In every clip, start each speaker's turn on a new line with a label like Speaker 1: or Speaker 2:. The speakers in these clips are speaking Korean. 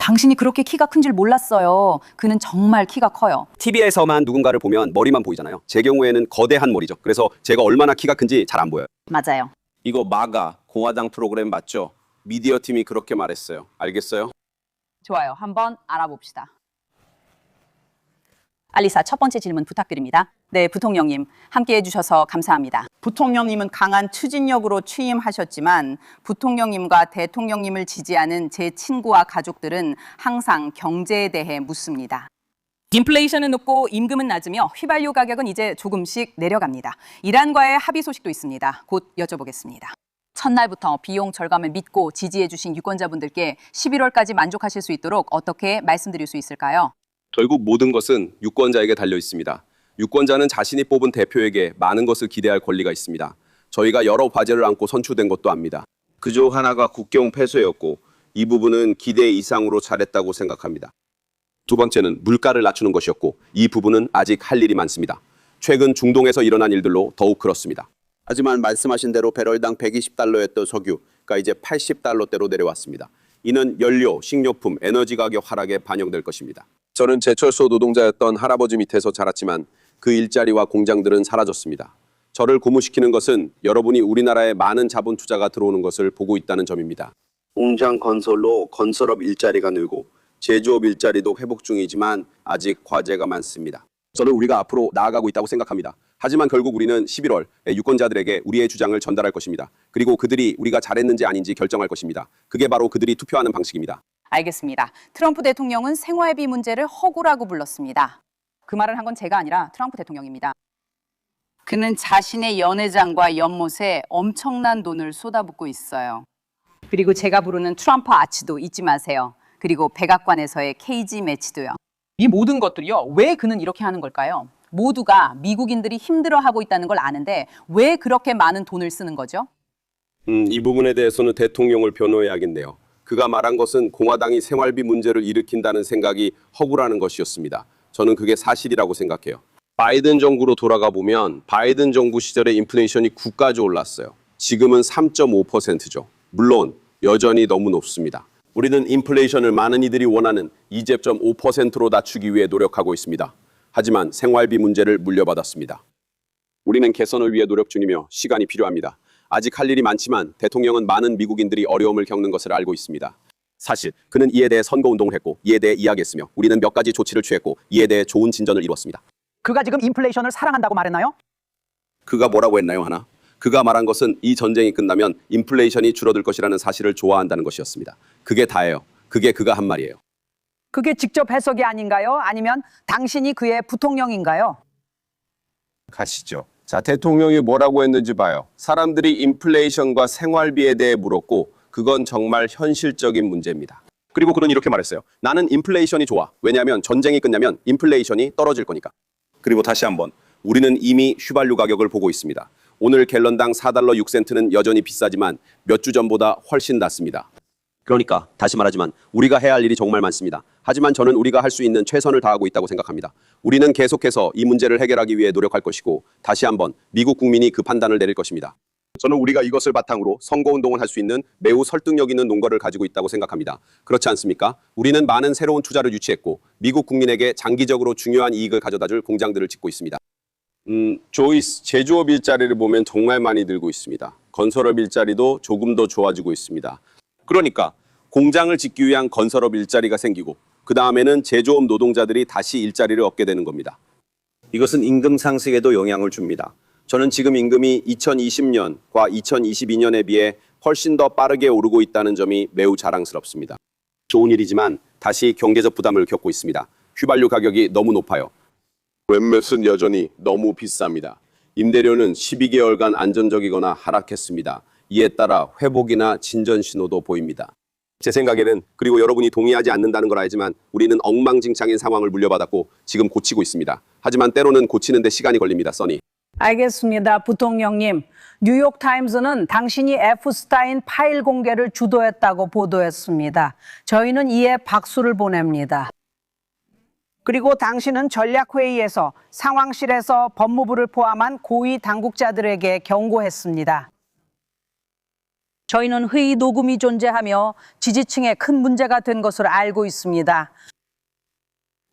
Speaker 1: 당신이 그렇게 키가 큰 줄 몰랐어요. 그는 정말 키가 커요.
Speaker 2: TV에서만 누군가를 보면 머리만 보이잖아요. 제 경우에는 거대한 머리죠. 그래서 제가 얼마나 키가 큰지 잘 안 보여요.
Speaker 1: 맞아요.
Speaker 3: 이거 마가 공화당 프로그램 맞죠? 미디어 팀이 그렇게 말했어요. 알겠어요?
Speaker 1: 좋아요. 한번 알아봅시다. 알리사, 첫 번째 질문 부탁드립니다. 네, 부통령님. 함께해 주셔서 감사합니다. 부통령님은 강한 추진력으로 취임하셨지만 부통령님과 대통령님을 지지하는 제 친구와 가족들은 항상 경제에 대해 묻습니다. 인플레이션은 높고 임금은 낮으며 휘발유 가격은 이제 조금씩 내려갑니다. 이란과의 합의 소식도 있습니다. 곧 여쭤보겠습니다. 첫날부터 비용 절감을 믿고 지지해 주신 유권자분들께 11월까지 만족하실 수 있도록 어떻게 말씀드릴 수 있을까요?
Speaker 2: 결국 모든 것은 유권자에게 달려 있습니다. 유권자는 자신이 뽑은 대표에게 많은 것을 기대할 권리가 있습니다. 저희가 여러 과제를 안고 선출된 것도 압니다.
Speaker 3: 그중 하나가 국경 폐쇄였고 이 부분은 기대 이상으로 잘했다고 생각합니다.
Speaker 2: 두 번째는 물가를 낮추는 것이었고 이 부분은 아직 할 일이 많습니다. 최근 중동에서 일어난 일들로 더욱 그렇습니다.
Speaker 3: 하지만 말씀하신 대로 배럴당 120달러였던 석유가 이제 80달러대로 내려왔습니다. 이는 연료, 식료품, 에너지 가격 하락에 반영될 것입니다.
Speaker 2: 저는 제철소 노동자였던 할아버지 밑에서 자랐지만 그 일자리와 공장들은 사라졌습니다. 저를 고무시키는 것은 여러분이 우리나라에 많은 자본 투자가 들어오는 것을 보고 있다는 점입니다.
Speaker 3: 공장 건설로 건설업 일자리가 늘고 제조업 일자리도 회복 중이지만 아직 과제가 많습니다.
Speaker 2: 저는 우리가 앞으로 나아가고 있다고 생각합니다. 하지만 결국 우리는 11월 유권자들에게 우리의 주장을 전달할 것입니다. 그리고 그들이 우리가 잘했는지 아닌지 결정할 것입니다. 그게 바로 그들이 투표하는 방식입니다.
Speaker 1: 알겠습니다. 트럼프 대통령은 생활비 문제를 허구라고 불렀습니다. 그 말을 한 건 제가 아니라 트럼프 대통령입니다. 그는 자신의 연회장과 연못에 엄청난 돈을 쏟아붓고 있어요. 그리고 제가 부르는 트럼프 아치도 잊지 마세요. 그리고 백악관에서의 KG 매치도요. 이 모든 것들이요. 왜 그는 이렇게 하는 걸까요? 모두가 미국인들이 힘들어하고 있다는 걸 아는데 왜 그렇게 많은 돈을 쓰는 거죠?
Speaker 2: 이 부분에 대해서는 대통령을 변호해야겠네요. 그가 말한 것은 공화당이 생활비 문제를 일으킨다는 생각이 허구라는 것이었습니다. 저는 그게 사실이라고 생각해요. 바이든 정부로 돌아가 보면 바이든 정부 시절에 인플레이션이 9까지 올랐어요. 지금은 3.5%죠. 물론 여전히 너무 높습니다. 우리는 인플레이션을 많은 이들이 원하는 2.5%로 낮추기 위해 노력하고 있습니다. 하지만 생활비 문제를 물려받았습니다. 우리는 개선을 위해 노력 중이며 시간이 필요합니다. 아직 할 일이 많지만 대통령은 많은 미국인들이 어려움을 겪는 것을 알고 있습니다. 사실 그는 이에 대해 선거운동을 했고 이에 대해 이야기했으며 우리는 몇 가지 조치를 취했고 이에 대해 좋은 진전을 이뤘습니다.
Speaker 4: 그가 지금 인플레이션을 사랑한다고 말했나요?
Speaker 2: 그가 뭐라고 했나요, 하나? 그가 말한 것은 이 전쟁이 끝나면 인플레이션이 줄어들 것이라는 사실을 좋아한다는 것이었습니다. 그게 다예요. 그게 그가 한 말이에요.
Speaker 4: 그게 직접 해석이 아닌가요? 아니면 당신이 그의 부통령인가요?
Speaker 3: 가시죠. 자, 대통령이 뭐라고 했는지 봐요. 사람들이 인플레이션과 생활비에 대해 물었고 그건 정말 현실적인 문제입니다.
Speaker 2: 그리고 그는 이렇게 말했어요. 나는 인플레이션이 좋아. 왜냐하면 전쟁이 끝나면 인플레이션이 떨어질 거니까. 그리고 다시 한번 우리는 이미 휘발유 가격을 보고 있습니다. 오늘 갤런당 4달러 6센트는 여전히 비싸지만 몇 주 전보다 훨씬 낮습니다. 그러니까 다시 말하지만 우리가 해야 할 일이 정말 많습니다. 하지만 저는 우리가 할 수 있는 최선을 다하고 있다고 생각합니다. 우리는 계속해서 이 문제를 해결하기 위해 노력할 것이고 다시 한번 미국 국민이 그 판단을 내릴 것입니다. 저는 우리가 이것을 바탕으로 선거운동을 할 수 있는 매우 설득력 있는 논거를 가지고 있다고 생각합니다. 그렇지 않습니까? 우리는 많은 새로운 투자를 유치했고 미국 국민에게 장기적으로 중요한 이익을 가져다줄 공장들을 짓고 있습니다.
Speaker 3: 조이스, 제조업 일자리를 보면 정말 많이 늘고 있습니다. 건설업 일자리도 조금 더 좋아지고 있습니다.
Speaker 2: 그러니까 공장을 짓기 위한 건설업 일자리가 생기고 그 다음에는 제조업 노동자들이 다시 일자리를 얻게 되는 겁니다.
Speaker 3: 이것은 임금 상승에도 영향을 줍니다.
Speaker 2: 저는 지금 임금이 2020년과 2022년에 비해 훨씬 더 빠르게 오르고 있다는 점이 매우 자랑스럽습니다. 좋은 일이지만 다시 경제적 부담을 겪고 있습니다. 휘발유 가격이 너무 높아요.
Speaker 3: 웹맷은 여전히 너무 비쌉니다. 임대료는 12개월간 안정적이거나 하락했습니다. 이에 따라 회복이나 진전 신호도 보입니다.
Speaker 2: 제 생각에는 그리고 여러분이 동의하지 않는다는 걸 알지만 우리는 엉망진창인 상황을 물려받았고 지금 고치고 있습니다. 하지만 때로는 고치는 데 시간이 걸립니다, 써니.
Speaker 4: 알겠습니다. 부통령님, 뉴욕타임즈는 당신이 F스타인 파일 공개를 주도했다고 보도했습니다. 저희는 이에 박수를 보냅니다. 그리고 당신은 전략회의에서 상황실에서 법무부를 포함한 고위 당국자들에게 경고했습니다. 저희는 회의 녹음이 존재하며 지지층에 큰 문제가 된 것을 알고 있습니다.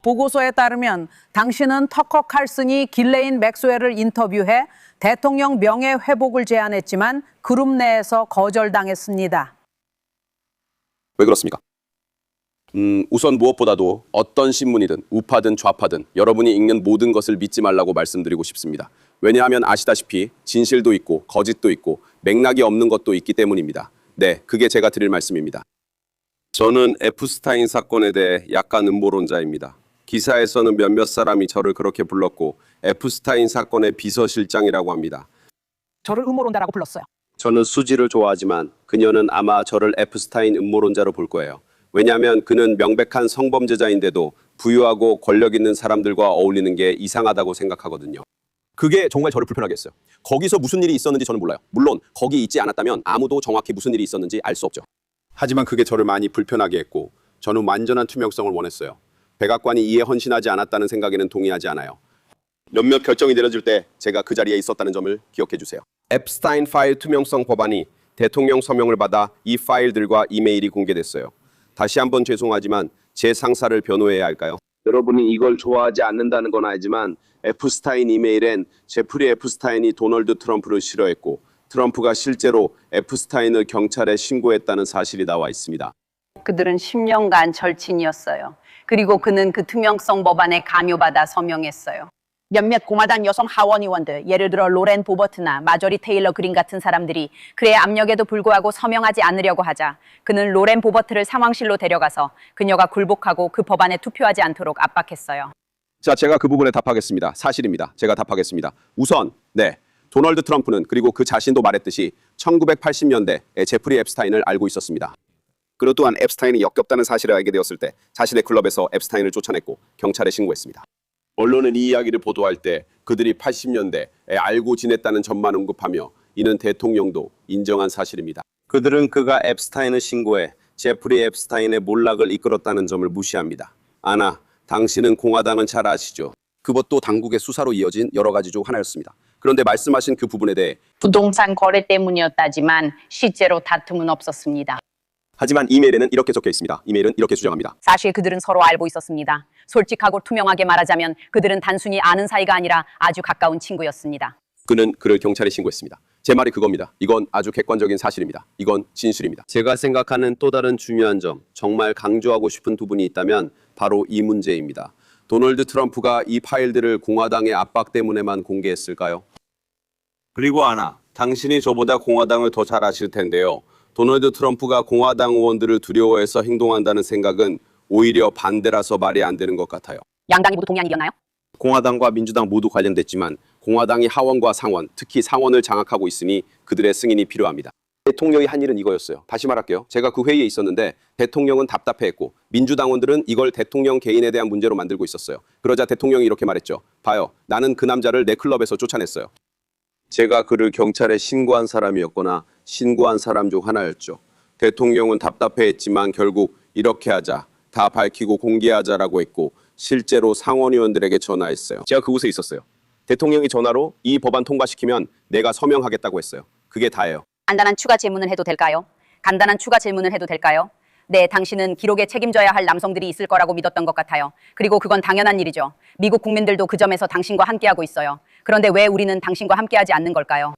Speaker 4: 보고서에 따르면 당신은 터커 칼슨이 길레인 맥스웰을 인터뷰해 대통령 명예 회복을 제안했지만 그룹 내에서 거절당했습니다.
Speaker 2: 왜 그렇습니까? 우선 무엇보다도 어떤 신문이든 우파든 좌파든 여러분이 읽는 모든 것을 믿지 말라고 말씀드리고 싶습니다. 왜냐하면 아시다시피 진실도 있고 거짓도 있고 맥락이 없는 것도 있기 때문입니다. 네, 그게 제가 드릴 말씀입니다. 저는 에프스타인 사건에 대해 약간 음모론자입니다. 기사에서는 몇몇 사람이 저를 그렇게 불렀고 에프스타인 사건의 비서실장이라고 합니다.
Speaker 4: 저를 음모론자라고 불렀어요.
Speaker 2: 저는 수지를 좋아하지만 그녀는 아마 저를 에프스타인 음모론자로 볼 거예요. 왜냐하면 그는 명백한 성범죄자인데도 부유하고 권력 있는 사람들과 어울리는 게 이상하다고 생각하거든요. 그게 정말 저를 불편하게 했어요. 거기서 무슨 일이 있었는지 저는 몰라요. 물론 거기 있지 않았다면 아무도 정확히 무슨 일이 있었는지 알 수 없죠. 하지만 그게 저를 많이 불편하게 했고 저는 완전한 투명성을 원했어요. 백악관이 이에 헌신하지 않았다는 생각에는 동의하지 않아요. 몇몇 결정이 내려질 때 제가 그 자리에 있었다는 점을 기억해 주세요. 앱스타인 파일 투명성 법안이 대통령 서명을 받아 이 파일들과 이메일이 공개됐어요. 다시 한번 죄송하지만 제 상사를 변호해야 할까요? 여러분이 이걸 좋아하지 않는다는 건 알지만 에프스타인 이메일엔 제프리 에프스타인이 도널드 트럼프를 싫어했고 트럼프가 실제로 에프스타인을 경찰에 신고했다는 사실이 나와 있습니다.
Speaker 1: 그들은 10년간 절친이었어요. 그리고 그는 그 투명성 법안에 강요받아 서명했어요. 몇몇 공화당 여성 하원 의원들, 예를 들어 로렌 보버트나 마조리 테일러 그린 같은 사람들이 그의 압력에도 불구하고 서명하지 않으려고 하자 그는 로렌 보버트를 상황실로 데려가서 그녀가 굴복하고 그 법안에 투표하지 않도록 압박했어요.
Speaker 2: 자, 제가 그 부분에 답하겠습니다. 사실입니다. 제가 답하겠습니다. 우선, 네, 도널드 트럼프는 그리고 그 자신도 말했듯이 1980년대에 제프리 앱스타인을 알고 있었습니다. 그리고 또한 앱스타인이 역겹다는 사실을 알게 되었을 때 자신의 클럽에서 앱스타인을 쫓아냈고 경찰에 신고했습니다. 언론은 이 이야기를 보도할 때 그들이 80년대에 알고 지냈다는 점만 언급하며 이는 대통령도 인정한 사실입니다. 그들은 그가 앱스타인을 신고해 제프리 앱스타인의 몰락을 이끌었다는 점을 무시합니다. 아나, 당신은 공화당은 잘 아시죠? 그것도 당국의 수사로 이어진 여러 가지 중 하나였습니다. 그런데 말씀하신 그 부분에 대해
Speaker 1: 부동산 거래 때문이었다지만 실제로 다툼은 없었습니다.
Speaker 2: 하지만 이메일에는 이렇게 적혀 있습니다. 이메일은 이렇게 주장합니다.
Speaker 1: 사실 그들은 서로 알고 있었습니다. 솔직하고 투명하게 말하자면 그들은 단순히 아는 사이가 아니라 아주 가까운 친구였습니다.
Speaker 2: 그는 그를 경찰에 신고했습니다. 제 말이 그겁니다. 이건 아주 객관적인 사실입니다. 이건 진실입니다. 제가 생각하는 또 다른 중요한 점, 정말 강조하고 싶은 부분이 있다면 바로 이 문제입니다. 도널드 트럼프가 이 파일들을 공화당의 압박 때문에만 공개했을까요? 그리고 아나, 당신이 저보다 공화당을 더 잘 아실 텐데요. 도널드 트럼프가 공화당 의원들을 두려워해서 행동한다는 생각은 오히려 반대라서 말이 안 되는 것 같아요.
Speaker 1: 양당이 모두 동의한 일이었나요?
Speaker 2: 공화당과 민주당 모두 관련됐지만 공화당이 하원과 상원, 특히 상원을 장악하고 있으니 그들의 승인이 필요합니다. 대통령이 한 일은 이거였어요. 다시 말할게요. 제가 그 회의에 있었는데 대통령은 답답해했고 민주당원들은 이걸 대통령 개인에 대한 문제로 만들고 있었어요. 그러자 대통령이 이렇게 말했죠. 봐요. 나는 그 남자를 내 클럽에서 쫓아냈어요. 제가 그를 경찰에 신고한 사람이었거나 신고한 사람 중 하나였죠. 대통령은 답답해했지만 결국 이렇게 하자, 다 밝히고 공개하자라고 했고 실제로 상원의원들에게 전화했어요. 제가 그곳에 있었어요. 대통령이 전화로 이 법안 통과시키면 내가 서명하겠다고 했어요. 그게 다예요.
Speaker 1: 간단한 추가 질문을 해도 될까요? 간단한 추가 질문을 해도 될까요? 네, 당신은 기록에 책임져야 할 남성들이 있을 거라고 믿었던 것 같아요. 그리고 그건 당연한 일이죠. 미국 국민들도 그 점에서 당신과 함께하고 있어요. 그런데 왜 우리는 당신과 함께하지 않는 걸까요?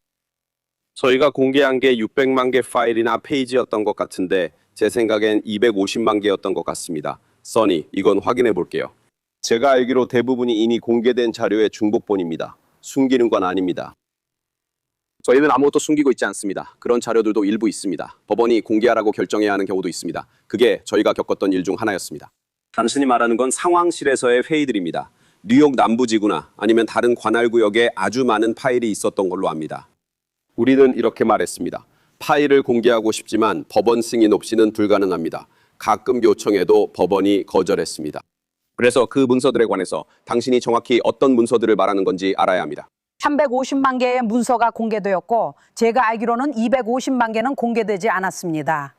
Speaker 2: 저희가 공개한 게 600만 개 파일이나 페이지였던 것 같은데 제 생각엔 250만 개였던 것 같습니다. 써니, 이건 확인해 볼게요. 제가 알기로 대부분이 이미 공개된 자료의 중복본입니다. 숨기는 건 아닙니다. 저희는 아무것도 숨기고 있지 않습니다. 그런 자료들도 일부 있습니다. 법원이 공개하라고 결정해야 하는 경우도 있습니다. 그게 저희가 겪었던 일 중 하나였습니다. 당신이 말하는 건 상황실에서의 회의들입니다. 뉴욕 남부지구나 아니면 다른 관할구역에 아주 많은 파일이 있었던 걸로 압니다. 우리는 이렇게 말했습니다. 파일을 공개하고 싶지만 법원 승인 없이는 불가능합니다. 가끔 요청해도 법원이 거절했습니다. 그래서 그 문서들에 관해서 당신이 정확히 어떤 문서들을 말하는 건지 알아야 합니다.
Speaker 4: 350만 개의 문서가 공개되었고 제가 알기로는 250만 개는 공개되지 않았습니다.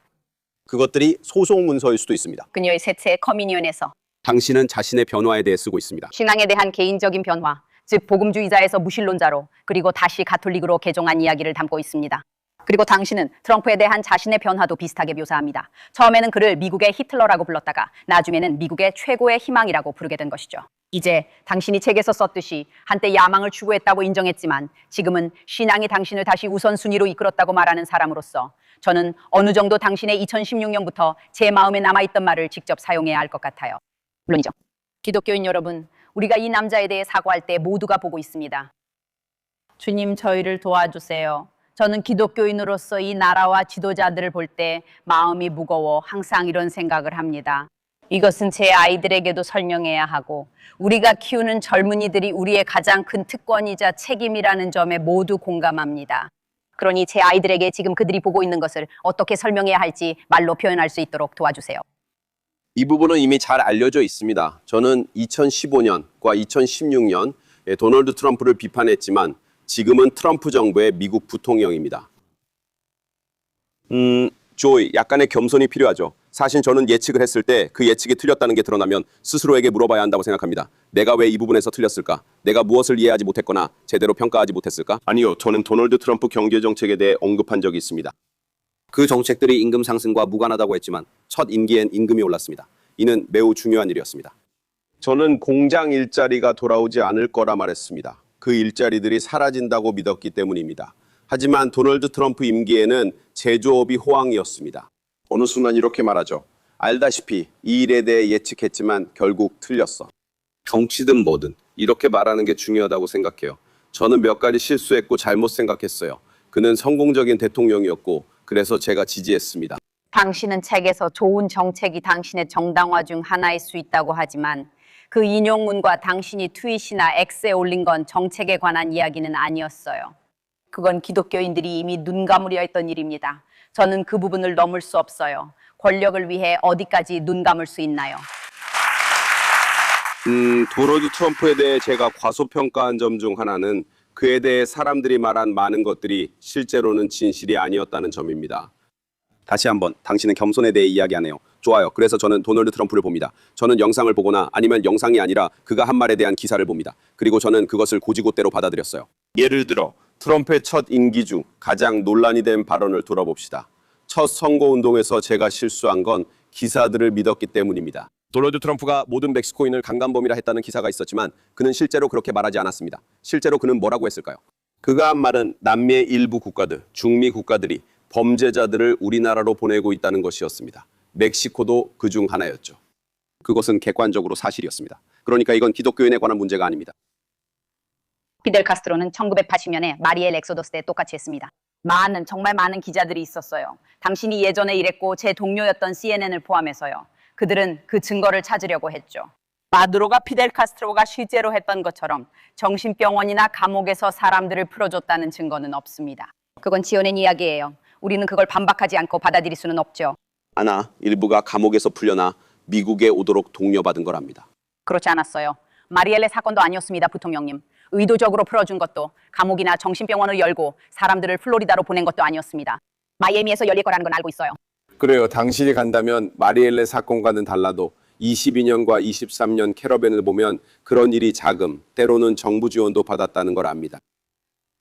Speaker 2: 그것들이 소송 문서일 수도 있습니다.
Speaker 1: 그녀의 셋째 커미니언에서
Speaker 2: 당신은 자신의 변화에 대해 쓰고 있습니다.
Speaker 1: 신앙에 대한 개인적인 변화, 즉 복음주의자에서 무신론자로 그리고 다시 가톨릭으로 개종한 이야기를 담고 있습니다. 그리고 당신은 트럼프에 대한 자신의 변화도 비슷하게 묘사합니다. 처음에는 그를 미국의 히틀러라고 불렀다가 나중에는 미국의 최고의 희망이라고 부르게 된 것이죠. 이제 당신이 책에서 썼듯이 한때 야망을 추구했다고 인정했지만 지금은 신앙이 당신을 다시 우선순위로 이끌었다고 말하는 사람으로서 저는 어느 정도 당신의 2016년부터 제 마음에 남아있던 말을 직접 사용해야 할 것 같아요. 물론이죠. 기독교인 여러분, 우리가 이 남자에 대해 사과할 때 모두가 보고 있습니다. 주님, 저희를 도와주세요. 저는 기독교인으로서 이 나라와 지도자들을 볼 때 마음이 무거워 항상 이런 생각을 합니다. 이것은 제 아이들에게도 설명해야 하고 우리가 키우는 젊은이들이 우리의 가장 큰 특권이자 책임이라는 점에 모두 공감합니다. 그러니 제 아이들에게 지금 그들이 보고 있는 것을 어떻게 설명해야 할지 말로 표현할 수 있도록 도와주세요.
Speaker 2: 이 부분은 이미 잘 알려져 있습니다. 저는 2015년과 2016년 도널드 트럼프를 비판했지만 지금은 트럼프 정부의 미국 부통령입니다. 조이, 약간의 겸손이 필요하죠. 사실 저는 예측을 했을 때 그 예측이 틀렸다는 게 드러나면 스스로에게 물어봐야 한다고 생각합니다. 내가 왜 이 부분에서 틀렸을까? 내가 무엇을 이해하지 못했거나 제대로 평가하지 못했을까? 아니요, 저는 도널드 트럼프 경제 정책에 대해 언급한 적이 있습니다. 그 정책들이 임금 상승과 무관하다고 했지만 첫 임기엔 임금이 올랐습니다. 이는 매우 중요한 일이었습니다. 저는 공장 일자리가 돌아오지 않을 거라 말했습니다. 그 일자리들이 사라진다고 믿었기 때문입니다. 하지만 도널드 트럼프 임기에는 제조업이 호황이었습니다. 어느 순간 이렇게 말하죠. 알다시피 이 일에 대해 예측했지만 결국 틀렸어. 정치든 뭐든 이렇게 말하는 게 중요하다고 생각해요. 저는 몇 가지 실수했고 잘못 생각했어요. 그는 성공적인 대통령이었고 그래서 제가 지지했습니다.
Speaker 1: 당신은 책에서 좋은 정책이 당신의 정당화 중 하나일 수 있다고 하지만 그 인용문과 당신이 트윗이나 X에 올린 건 정책에 관한 이야기는 아니었어요. 그건 기독교인들이 이미 눈 감으려 했던 일입니다. 저는 그 부분을 넘을 수 없어요. 권력을 위해 어디까지 눈 감을 수 있나요?
Speaker 2: 도널드 트럼프에 대해 제가 과소평가한 점 중 하나는 그에 대해 사람들이 말한 많은 것들이 실제로는 진실이 아니었다는 점입니다. 다시 한번 당신은 겸손에 대해 이야기하네요. 좋아요. 그래서 저는 도널드 트럼프를 봅니다. 저는 영상을 보거나 아니면 영상이 아니라 그가 한 말에 대한 기사를 봅니다. 그리고 저는 그것을 곧이곧대로 받아들였어요. 예를 들어 트럼프의 첫 임기 중 가장 논란이 된 발언을 돌아봅시다. 첫 선거운동에서 제가 실수한 건 기사들을 믿었기 때문입니다. 도널드 트럼프가 모든 멕시코인을 강간범이라 했다는 기사가 있었지만 그는 실제로 그렇게 말하지 않았습니다. 실제로 그는 뭐라고 했을까요? 그가 한 말은 남미의 일부 국가들, 중미 국가들이 범죄자들을 우리나라로 보내고 있다는 것이었습니다. 멕시코도 그 중 하나였죠. 그것은 객관적으로 사실이었습니다. 그러니까 이건 기독교인에 관한 문제가 아닙니다.
Speaker 1: 피델 카스트로는 1980년에 마리엘 엑소더스 때 똑같이 했습니다. 정말 많은 기자들이 있었어요. 당신이 예전에 일했고 제 동료였던 CNN을 포함해서요. 그들은 그 증거를 찾으려고 했죠. 마두로가 피델 카스트로가 실제로 했던 것처럼 정신병원이나 감옥에서 사람들을 풀어줬다는 증거는 없습니다. 그건 지어낸 이야기예요. 우리는 그걸 반박하지 않고 받아들일 수는 없죠.
Speaker 2: 일부가 감옥에서 풀려나 미국에 오도록 독려받은 거랍니다.
Speaker 1: 그렇지 않았어요. 마리엘의 사건도 아니었습니다, 부통령님. 의도적으로 풀어준 것도 감옥이나 정신병원을 열고 사람들을 플로리다로 보낸 것도 아니었습니다. 마이애미에서 열릴 거라는 건 알고 있어요.
Speaker 2: 그래요. 당신이 간다면 마리엘레 사건과는 달라도 22년과 23년 캐러밴을 보면 그런 일이 자금, 때로는 정부 지원도 받았다는 걸 압니다.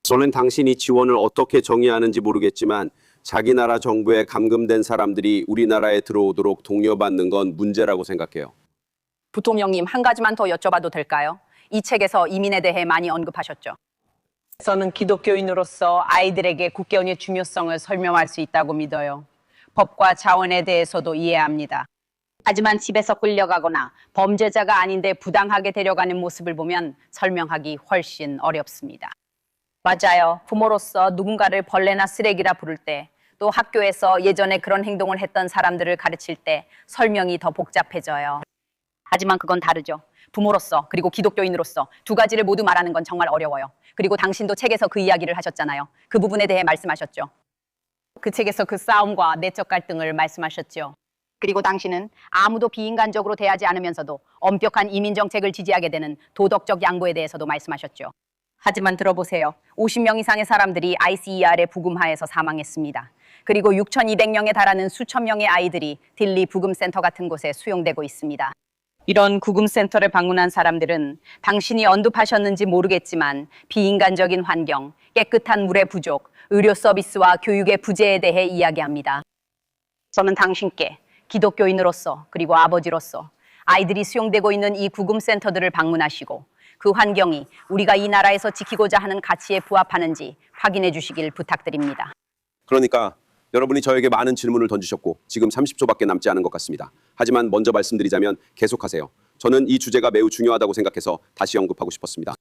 Speaker 2: 저는 당신이 지원을 어떻게 정의하는지 모르겠지만 자기 나라 정부에 감금된 사람들이 우리나라에 들어오도록 독려받는 건 문제라고 생각해요.
Speaker 1: 부통령님, 한 가지만 더 여쭤봐도 될까요? 이 책에서 이민에 대해 많이 언급하셨죠. 저는 기독교인으로서 아이들에게 국경의 중요성을 설명할 수 있다고 믿어요. 법과 자원에 대해서도 이해합니다. 하지만 집에서 끌려가거나 범죄자가 아닌데 부당하게 데려가는 모습을 보면 설명하기 훨씬 어렵습니다. 맞아요. 부모로서 누군가를 벌레나 쓰레기라 부를 때, 또 학교에서 예전에 그런 행동을 했던 사람들을 가르칠 때 설명이 더 복잡해져요. 하지만 그건 다르죠. 부모로서 그리고 기독교인으로서 두 가지를 모두 말하는 건 정말 어려워요. 그리고 당신도 책에서 그 이야기를 하셨잖아요. 그 부분에 대해 말씀하셨죠. 그 책에서 그 싸움과 내적 갈등을 말씀하셨죠. 그리고 당신은 아무도 비인간적으로 대하지 않으면서도 엄격한 이민 정책을 지지하게 되는 도덕적 양보에 대해서도 말씀하셨죠. 하지만 들어보세요. 50명 이상의 사람들이 ICER의 부금하에서 사망했습니다. 그리고 6,200명에 달하는 수천 명의 아이들이 딜리 부금센터 같은 곳에 수용되고 있습니다. 이런 구금센터를 방문한 사람들은 당신이 언급하셨는지 모르겠지만 비인간적인 환경, 깨끗한 물의 부족, 의료 서비스와 교육의 부재에 대해 이야기합니다. 저는 당신께 기독교인으로서 그리고 아버지로서 아이들이 수용되고 있는 이 구금센터들을 방문하시고 그 환경이 우리가 이 나라에서 지키고자 하는 가치에 부합하는지 확인해 주시길 부탁드립니다.
Speaker 2: 그러니까 여러분이 저에게 많은 질문을 던지셨고 지금 30초밖에 남지 않은 것 같습니다. 하지만 먼저 말씀드리자면 계속하세요. 저는 이 주제가 매우 중요하다고 생각해서 다시 언급하고 싶었습니다.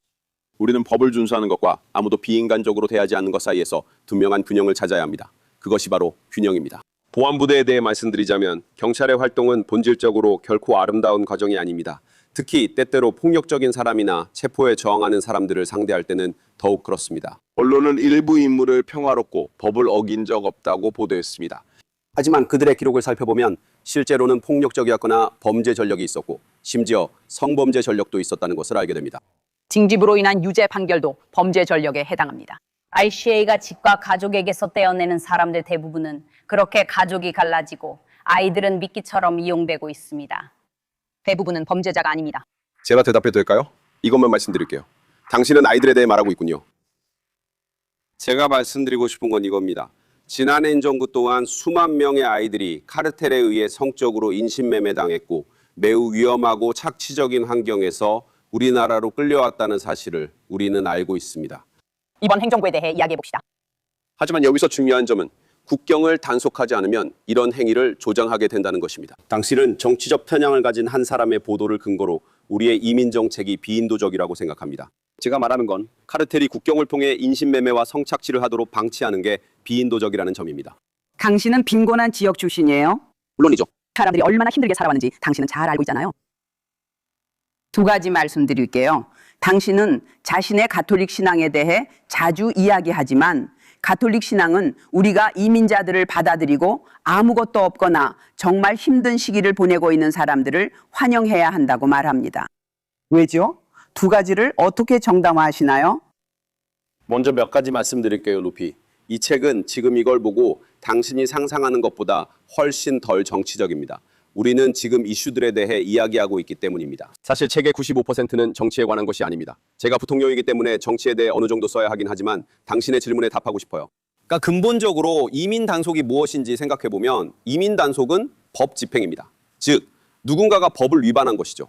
Speaker 2: 우리는 법을 준수하는 것과 아무도 비인간적으로 대하지 않는 것 사이에서 분명한 균형을 찾아야 합니다. 그것이 바로 균형입니다. 보안부대에 대해 말씀드리자면 경찰의 활동은 본질적으로 결코 아름다운 과정이 아닙니다. 특히 때때로 폭력적인 사람이나 체포에 저항하는 사람들을 상대할 때는 더욱 그렇습니다. 언론은 일부 인물을 평화롭고 법을 어긴 적 없다고 보도했습니다. 하지만 그들의 기록을 살펴보면 실제로는 폭력적이었거나 범죄 전력이 있었고 심지어 성범죄 전력도 있었다는 것을 알게 됩니다.
Speaker 1: 징집으로 인한 유죄 판결도 범죄 전력에 해당합니다. RCA가 집과 가족에게서 떼어내는 사람들 대부분은 그렇게 가족이 갈라지고 아이들은 미끼처럼 이용되고 있습니다. 대부분은 범죄자가 아닙니다.
Speaker 2: 제가 대답해도 될까요? 이것만 말씀드릴게요. 당신은 아이들에 대해 말하고 있군요. 제가 말씀드리고 싶은 건 이겁니다. 지난 행정부 동안 수만 명의 아이들이 카르텔에 의해 성적으로 인신매매당했고 매우 위험하고 착취적인 환경에서 우리나라로 끌려왔다는 사실을 우리는 알고 있습니다.
Speaker 1: 이번 행정부에 대해 이야기해 봅시다.
Speaker 2: 하지만 여기서 중요한 점은 국경을 단속하지 않으면 이런 행위를 조장하게 된다는 것입니다. 당신은 정치적 편향을 가진 한 사람의 보도를 근거로 우리의 이민 정책이 비인도적이라고 생각합니다. 제가 말하는 건 카르텔이 국경을 통해 인신매매와 성착취를 하도록 방치하는 게 비인도적이라는 점입니다.
Speaker 1: 당신은 빈곤한 지역 출신이에요?
Speaker 2: 물론이죠.
Speaker 1: 사람들이 얼마나 힘들게 살아왔는지 당신은 잘 알고 있잖아요. 두 가지 말씀드릴게요. 당신은 자신의 가톨릭 신앙에 대해 자주 이야기하지만 가톨릭 신앙은 우리가 이민자들을 받아들이고 아무것도 없거나 정말 힘든 시기를 보내고 있는 사람들을 환영해야 한다고 말합니다. 왜죠? 두 가지를 어떻게 정당화하시나요?
Speaker 2: 먼저 몇 가지 말씀드릴게요, 루피. 이 책은 지금 이걸 보고 당신이 상상하는 것보다 훨씬 덜 정치적입니다. 우리는 지금 이슈들에 대해 이야기하고 있기 때문입니다. 사실 책의 95%는 정치에 관한 것이 아닙니다. 제가 부통령이기 때문에 정치에 대해 어느 정도 써야 하긴 하지만 당신의 질문에 답하고 싶어요. 그러니까 근본적으로 이민 단속이 무엇인지 생각해보면 이민 단속은 법 집행입니다. 즉, 누군가가 법을 위반한 것이죠.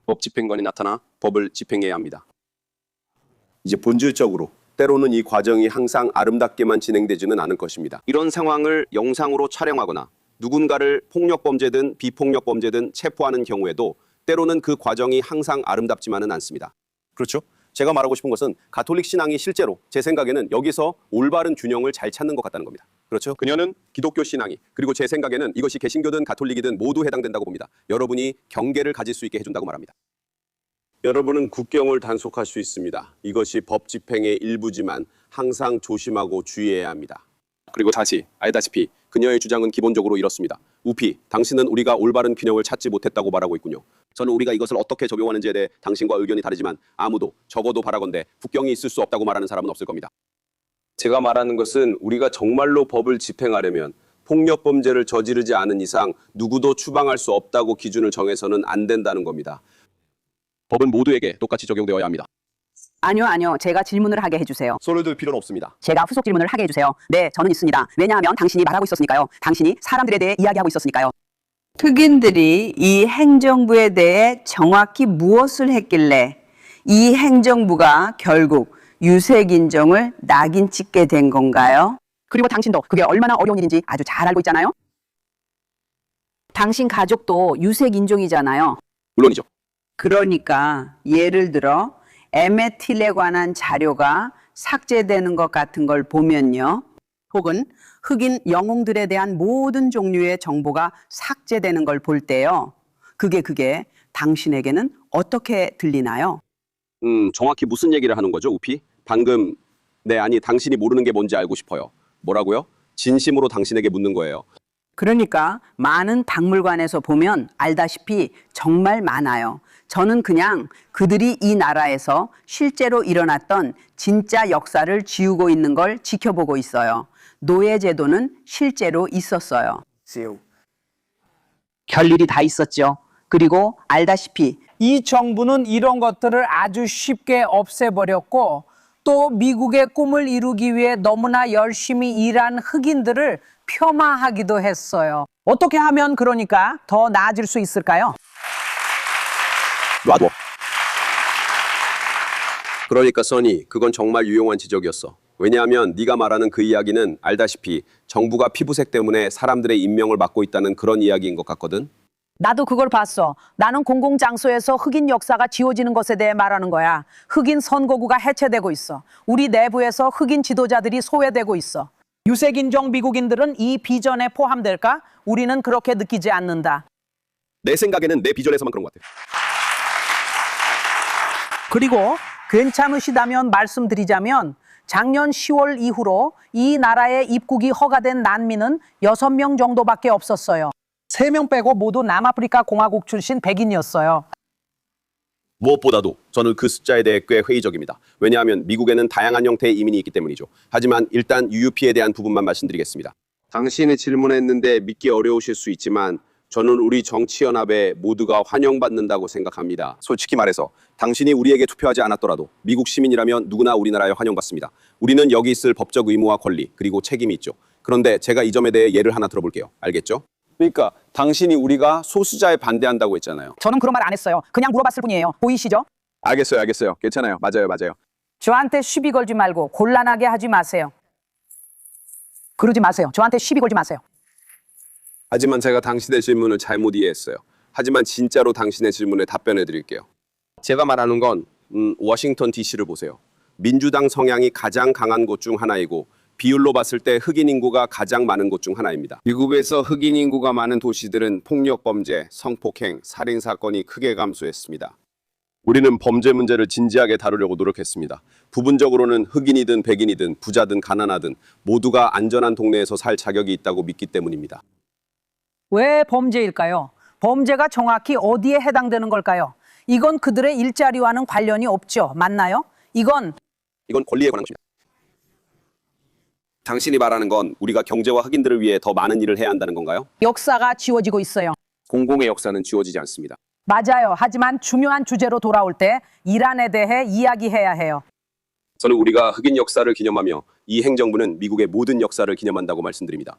Speaker 2: 법 집행관이 나타나 법을 집행해야 합니다. 이제 본질적으로 때로는 이 과정이 항상 아름답게만 진행되지는 않을 것입니다. 이런 상황을 영상으로 촬영하거나 누군가를 폭력범죄든 비폭력범죄든 체포하는 경우에도 때로는 그 과정이 항상 아름답지만은 않습니다. 그렇죠? 제가 말하고 싶은 것은 가톨릭 신앙이 실제로 제 생각에는 여기서 올바른 균형을 잘 찾는 것 같다는 겁니다. 그렇죠? 그녀는 기독교 신앙이 그리고 제 생각에는 이것이 개신교든 가톨릭이든 모두 해당된다고 봅니다. 여러분이 경계를 가질 수 있게 해준다고 말합니다. 여러분은 국경을 단속할 수 있습니다. 이것이 법 집행의 일부지만 항상 조심하고 주의해야 합니다. 그리고 다시 알다시피 그녀의 주장은 기본적으로 이렇습니다. 우피, 당신은 우리가 올바른 균형을 찾지 못했다고 말하고 있군요. 저는 우리가 이것을 어떻게 적용하는지에 대해 당신과 의견이 다르지만 아무도 적어도 바라건대 국경이 있을 수 없다고 말하는 사람은 없을 겁니다. 제가 말하는 것은 우리가 정말로 법을 집행하려면 폭력범죄를 저지르지 않은 이상 누구도 추방할 수 없다고 기준을 정해서는 안 된다는 겁니다. 법은 모두에게 똑같이 적용되어야 합니다.
Speaker 1: 아니요. 제가 질문을 하게 해주세요.
Speaker 2: 손을 들 필요는 없습니다.
Speaker 1: 제가 후속 질문을 하게 해주세요. 네, 저는 있습니다. 왜냐하면 당신이 말하고 있었으니까요. 당신이 사람들에 대해 이야기하고 있었으니까요. 흑인들이 이 행정부에 대해 정확히 무엇을 했길래 이 행정부가 결국 유색인종을 낙인 찍게 된 건가요? 그리고 당신도 그게 얼마나 어려운 일인지 아주 잘 알고 있잖아요. 당신 가족도 유색인종이잖아요.
Speaker 2: 물론이죠.
Speaker 1: 그러니까 예를 들어 에메틸에 관한 자료가 삭제되는 것 같은 걸 보면요. 혹은 흑인 영웅들에 대한 모든 종류의 정보가 삭제되는 걸 볼 때요. 그게 당신에게는 어떻게 들리나요?
Speaker 2: 정확히 무슨 얘기를 하는 거죠, 우피? 방금 아니 당신이 모르는 게 뭔지 알고 싶어요. 뭐라고요? 진심으로 당신에게 묻는 거예요.
Speaker 1: 그러니까 많은 박물관에서 보면 알다시피 정말 많아요. 저는 그냥 그들이 이 나라에서 실제로 일어났던 진짜 역사를 지우고 있는 걸 지켜보고 있어요. 노예제도는 실제로 있었어요. 별 일이 다 있었죠. 그리고 알다시피
Speaker 4: 이 정부는 이런 것들을 아주 쉽게 없애버렸고 또 미국의 꿈을 이루기 위해 너무나 열심히 일한 흑인들을 폄하하기도 했어요. 어떻게 하면 그러니까 더 나아질 수 있을까요?
Speaker 2: 놔둬. 그러니까 써니, 그건 정말 유용한 지적이었어. 왜냐하면 네가 말하는 그 이야기는 알다시피 정부가 피부색 때문에 사람들의 인명을 막고 있다는 그런 이야기인 것 같거든.
Speaker 4: 나도 그걸 봤어. 나는 공공장소에서 흑인 역사가 지워지는 것에 대해 말하는 거야. 흑인 선거구가 해체되고 있어. 우리 내부에서 흑인 지도자들이 소외되고 있어. 유색인종 미국인들은 이 비전에 포함될까? 우리는 그렇게 느끼지 않는다.
Speaker 2: 내 생각에는 내 비전에서만 그런 것 같아.
Speaker 4: 그리고 괜찮으시다면 말씀드리자면 작년 10월 이후로 이 나라에 입국이 허가된 난민은 6명 정도밖에 없었어요. 3명 빼고 모두 남아프리카 공화국 출신 백인이었어요.
Speaker 2: 무엇보다도 저는 그 숫자에 대해 꽤 회의적입니다. 왜냐하면 미국에는 다양한 형태의 이민이 있기 때문이죠. 하지만 일단 UUP에 대한 부분만 말씀드리겠습니다. 당신이 질문했는데 믿기 어려우실 수 있지만 저는 우리 정치연합에 모두가 환영받는다고 생각합니다. 솔직히 말해서 당신이 우리에게 투표하지 않았더라도 미국 시민이라면 누구나 우리나라에 환영받습니다. 우리는 여기 있을 법적 의무와 권리 그리고 책임이 있죠. 그런데 제가 이 점에 대해 예를 하나 들어볼게요. 알겠죠? 그러니까 당신이 우리가 소수자에 반대한다고 했잖아요.
Speaker 4: 저는 그런 말 안 했어요. 그냥 물어봤을 뿐이에요. 보이시죠?
Speaker 2: 알겠어요. 괜찮아요. 맞아요.
Speaker 4: 저한테 시비 걸지 말고 곤란하게 하지 마세요. 그러지 마세요. 저한테 시비 걸지 마세요.
Speaker 2: 하지만 제가 당신의 질문을 잘못 이해했어요. 하지만 진짜로 당신의 질문에 답변해 드릴게요. 제가 말하는 건 워싱턴 DC를 보세요. 민주당 성향이 가장 강한 곳 중 하나이고 비율로 봤을 때 흑인 인구가 가장 많은 곳 중 하나입니다. 미국에서 흑인 인구가 많은 도시들은 폭력 범죄, 성폭행, 살인 사건이 크게 감소했습니다. 우리는 범죄 문제를 진지하게 다루려고 노력했습니다. 부분적으로는 흑인이든 백인이든 부자든 가난하든 모두가 안전한 동네에서 살 자격이 있다고 믿기 때문입니다.
Speaker 4: 왜 범죄일까요? 범죄가 정확히 어디에 해당되는 걸까요? 이건 그들의 일자리와는 관련이 없죠. 맞나요? 이건
Speaker 2: 권리에 관한 것입니다. 당신이 말하는 건 우리가 경제와 흑인들을 위해 더 많은 일을 해야 한다는 건가요?
Speaker 4: 역사가 지워지고 있어요.
Speaker 2: 공공의 역사는 지워지지 않습니다.
Speaker 4: 맞아요. 하지만 중요한 주제로 돌아올 때 이란에 대해 이야기해야 해요.
Speaker 2: 저는 우리가 흑인 역사를 기념하며 이 행정부는 미국의 모든 역사를 기념한다고 말씀드립니다.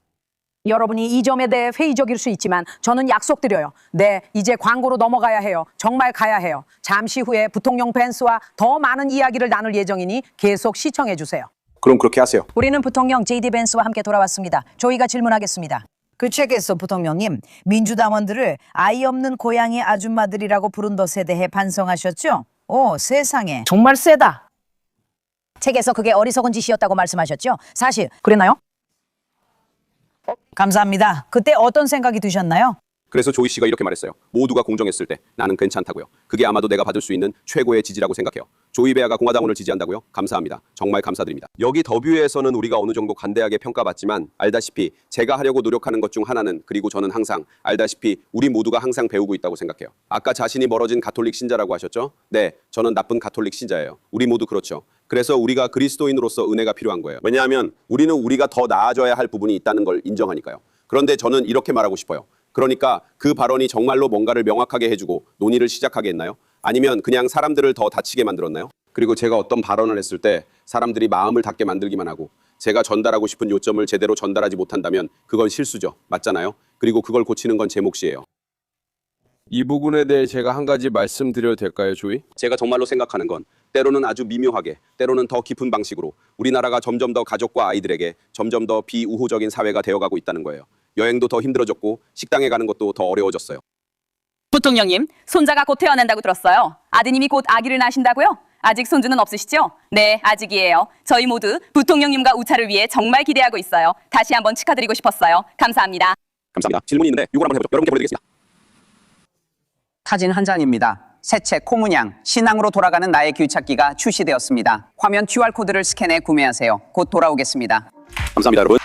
Speaker 4: 여러분이 이 점에 대해 회의적일 수 있지만 저는 약속드려요. 네, 이제 광고로 넘어가야 해요. 정말 가야 해요. 잠시 후에 부통령 벤스와 더 많은 이야기를 나눌 예정이니 계속 시청해 주세요.
Speaker 2: 그럼 그렇게 하세요.
Speaker 5: 우리는 부통령 JD 벤스와 함께 돌아왔습니다. 조이가 질문하겠습니다. 그 책에서 부통령님, 민주당원들을 아이 없는 고양이 아줌마들이라고 부른 것에 대해 반성하셨죠? 오, 세상에.
Speaker 4: 정말 세다.
Speaker 5: 책에서 그게 어리석은 짓이었다고 말씀하셨죠? 사실
Speaker 4: 그랬나요?
Speaker 5: 감사합니다. 그때 어떤 생각이 드셨나요?
Speaker 2: 그래서 조이 씨가 이렇게 말했어요. 모두가 공정했을 때 나는 괜찮다고요. 그게 아마도 내가 받을 수 있는 최고의 지지라고 생각해요. 조이 베아가 공화당원을 지지한다고요? 감사합니다. 정말 감사드립니다. 여기 더뷰에서는 우리가 어느 정도 관대하게 평가받지만 알다시피 제가 하려고 노력하는 것 중 하나는 그리고 저는 항상 알다시피 우리 모두가 항상 배우고 있다고 생각해요. 아까 자신이 멀어진 가톨릭 신자라고 하셨죠? 네, 저는 나쁜 가톨릭 신자예요. 우리 모두 그렇죠. 그래서 우리가 그리스도인으로서 은혜가 필요한 거예요. 왜냐하면 우리는 우리가 더 나아져야 할 부분이 있다는 걸 인정하니까요. 그런데 저는 이렇게 말하고 싶어요. 그러니까 그 발언이 정말로 뭔가를 명확하게 해주고 논의를 시작하게 했나요? 아니면 그냥 사람들을 더 다치게 만들었나요? 그리고 제가 어떤 발언을 했을 때 사람들이 마음을 닫게 만들기만 하고 제가 전달하고 싶은 요점을 제대로 전달하지 못한다면 그건 실수죠. 맞잖아요? 그리고 그걸 고치는 건 제 몫이에요. 이 부분에 대해 제가 한 가지 말씀드려도 될까요, 조이? 제가 정말로 생각하는 건 때로는 아주 미묘하게, 때로는 더 깊은 방식으로 우리나라가 점점 더 가족과 아이들에게 점점 더 비우호적인 사회가 되어가고 있다는 거예요. 여행도 더 힘들어졌고 식당에 가는 것도 더 어려워졌어요.
Speaker 1: 부통령님, 손자가 곧 태어난다고 들었어요. 아드님이 곧 아기를 낳으신다고요? 아직 손주는 없으시죠? 네, 아직이에요. 저희 모두 부통령님과 우차를 위해 정말 기대하고 있어요. 다시 한번 축하드리고 싶었어요. 감사합니다.
Speaker 2: 감사합니다. 질문이 있는데 이걸 한번 해보죠. 여러분께 보여드리겠습니다.
Speaker 6: 사진 한 장입니다. 새 책 코문양, 신앙으로 돌아가는 나의 길찾기가 출시되었습니다. 화면 QR코드를 스캔해 구매하세요. 곧 돌아오겠습니다.
Speaker 2: 감사합니다, 여러분.